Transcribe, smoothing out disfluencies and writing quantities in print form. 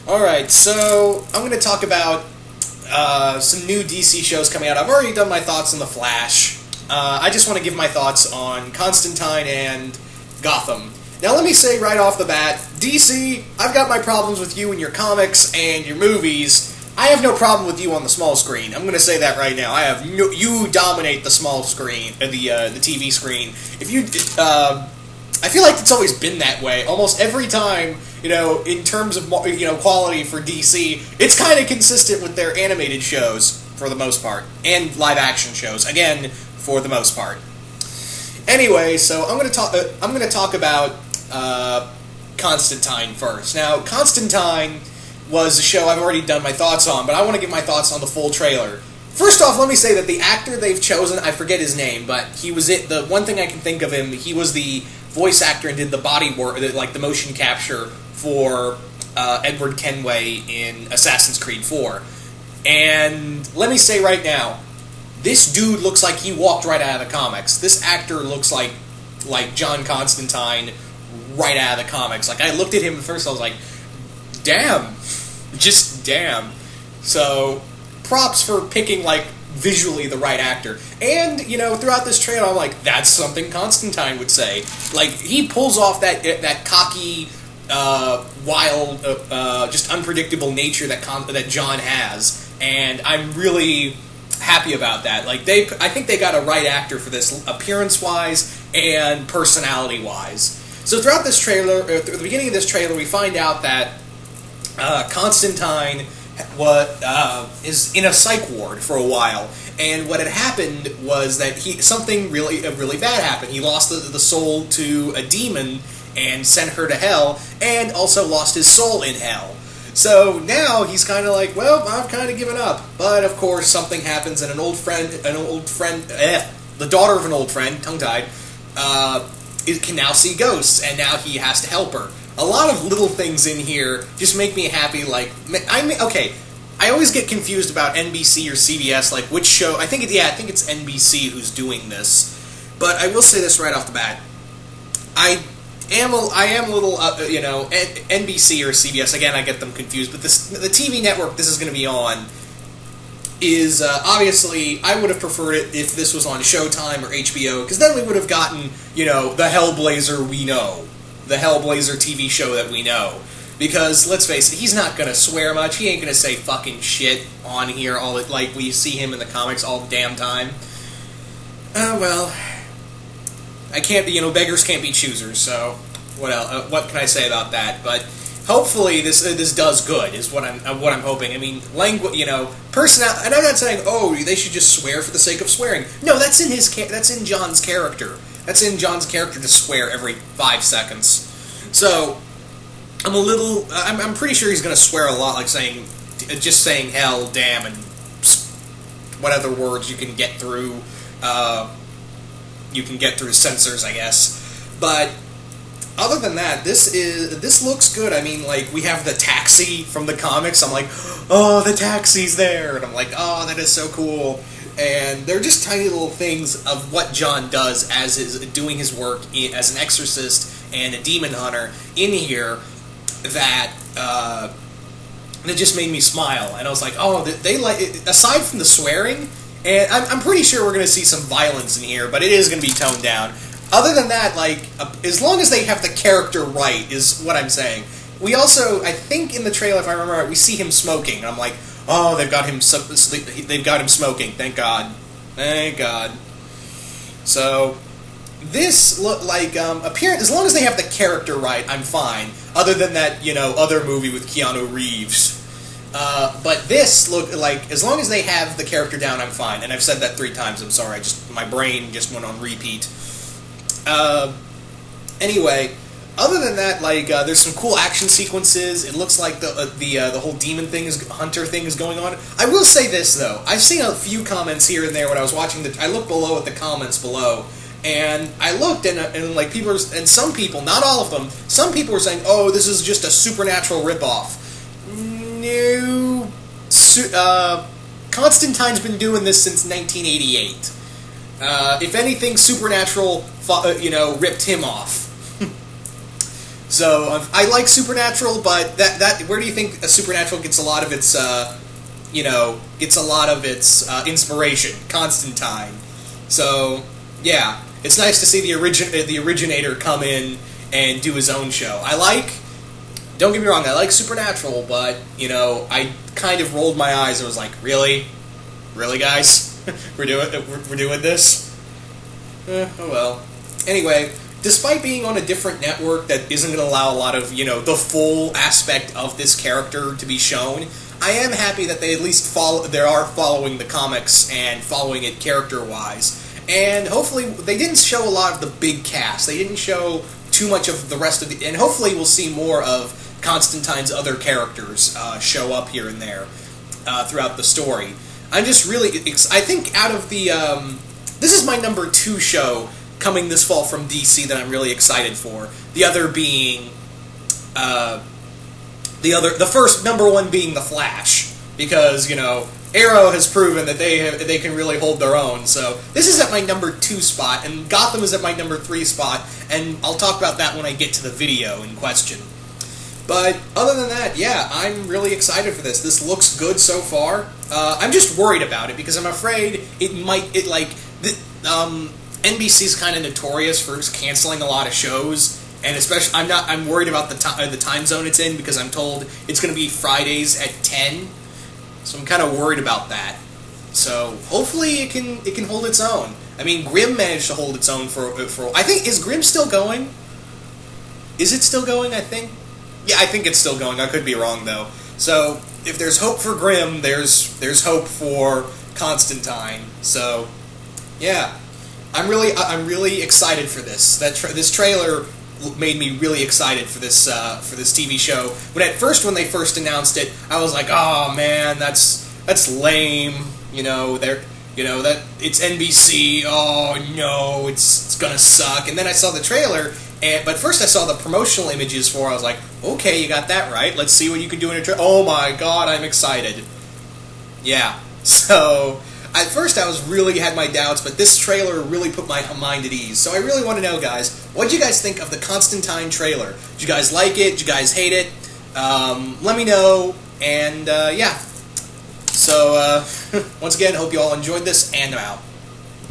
Alright, so I'm going to talk about some new DC shows coming out. I've already done my thoughts on The Flash. I just want to give my thoughts on Constantine and Gotham. Now let me say right off the bat, DC, I've got my problems with you and your comics and your movies. I have no problem with you on the small screen. I'm going to say that right now. You dominate the small screen, the TV screen. If you, I feel like it's always been that way. Almost every time, in terms of quality for DC, it's kind of consistent with their animated shows for the most part, and live action shows again for the most part. Anyway, so I'm going to talk about Constantine first. Now, Constantine was a show I've already done my thoughts on, but I want to give my thoughts on the full trailer. First off, let me say that the actor they've chosen, I forget his name, but he was it. The one thing I can think of him, he was the voice actor and did the body work, like the motion capture for Edward Kenway in Assassin's Creed 4. And let me say right now, this dude looks like he walked right out of the comics. This actor looks like John Constantine right out of the comics. Like, I looked at him at first, I was like, damn. Just damn. So, props for picking, visually the right actor. And, throughout this trailer, I'm like, that's something Constantine would say. Like, he pulls off that cocky, wild, just unpredictable nature that John has. And I'm really happy about that. I think they got a right actor for this, appearance-wise and personality-wise. So throughout this trailer, at the beginning of this trailer, we find out that Constantine is in a psych ward for a while, and what had happened was that something really bad happened. He lost the soul to a demon and sent her to hell, and also lost his soul in hell. So now he's kind of like, well, I've kind of given up. But of course, something happens, and the daughter of an old friend, tongue-tied, can now see ghosts, and now he has to help her. A lot of little things in here just make me happy. I always get confused about NBC or CBS, which show. I think it's NBC who's doing this. But I will say this right off the bat. I am a little, NBC or CBS, again, I get them confused, but the TV network this is going to be on is, obviously, I would have preferred it if this was on Showtime or HBO, because then we would have gotten, the Hellblazer we know. The Hellblazer TV show that we know. Because, let's face it, he's not going to swear much. He ain't going to say fucking shit on here like we see him in the comics all the damn time. Well, I can't be, beggars can't be choosers, so what else? What can I say about that? But hopefully this does good, is what I'm hoping. I mean, personality, and I'm not saying, they should just swear for the sake of swearing. No, that's in John's character. That's in John's character to swear every 5 seconds. So, I'm pretty sure he's going to swear a lot, just saying hell, damn, and what other words you can get through, censors, I guess. But, other than that, this looks good. I mean, we have the taxi from the comics. I'm like, oh, the taxi's there. And I'm like, oh, that is so cool. And they're just tiny little things of what John does as doing his work as an exorcist and a demon hunter in here that just made me smile. And I was like, oh, they aside from the swearing, and I'm pretty sure we're going to see some violence in here, but it is going to be toned down. Other than that, as long as they have the character right, is what I'm saying. We also, I think in the trailer, if I remember right, we see him smoking, and I'm like, oh, they've got him smoking. Thank God. Thank God. So, this look like appearance. As long as they have the character right, I'm fine. Other than that, other movie with Keanu Reeves. But this look like, as long as they have the character down, I'm fine. And I've said that 3 times. I'm sorry. My brain just went on repeat. Anyway. Other than that, there's some cool action sequences. It looks like the whole demon hunter thing is going on. I will say this though, I've seen a few comments here and there when I was watching I looked below at the comments below, and I looked and people and some people, not all of them, some people were saying, oh, this is just a Supernatural ripoff. No, Constantine's been doing this since 1988. If anything, Supernatural, ripped him off. So I like Supernatural, but that where do you think Supernatural gets a lot of its inspiration? Constantine. So yeah, it's nice to see the originator come in and do his own show. Don't get me wrong, I like Supernatural, but I kind of rolled my eyes and was like, really, guys, we're doing this. Oh well. Anyway, despite being on a different network that isn't going to allow a lot of the full aspect of this character to be shown, I am happy that they at least following the comics and following it character-wise. And hopefully, they didn't show a lot of the big cast. They didn't show too much of the rest of the... And hopefully we'll see more of Constantine's other characters show up here and there throughout the story. I'm just really... I think out of the... this is my number 2 show coming this fall from DC that I'm really excited for. The other being... the first number 1 being The Flash. Because, Arrow has proven that they can really hold their own. So this is at my number 2 spot, and Gotham is at my number 3 spot, and I'll talk about that when I get to the video in question. But other than that, yeah, I'm really excited for this. This looks good so far. I'm just worried about it because I'm afraid NBC's kind of notorious for canceling a lot of shows, and especially I'm worried about the time zone it's in because I'm told it's going to be Fridays at 10. So I'm kind of worried about that. So hopefully it can hold its own. I mean, Grimm managed to hold its own for I think, is Grimm still going? Is it still going, I think? Yeah, I think it's still going. I could be wrong though. So if there's hope for Grimm, there's hope for Constantine. So yeah, I'm really excited for this. This trailer made me really excited for this TV show. When they first announced it, I was like, oh man, that's lame. That it's NBC. Oh no, it's gonna suck. And then I saw the trailer, but first I saw the promotional images for it. I was like, okay, you got that right. Let's see what you can do in a trailer. Oh my god, I'm excited. Yeah. So at first I had my doubts, but this trailer really put my mind at ease. So I really want to know, guys, what did you guys think of the Constantine trailer? Did you guys like it? Did you guys hate it? Let me know. And yeah. So once again, hope you all enjoyed this, and I'm out.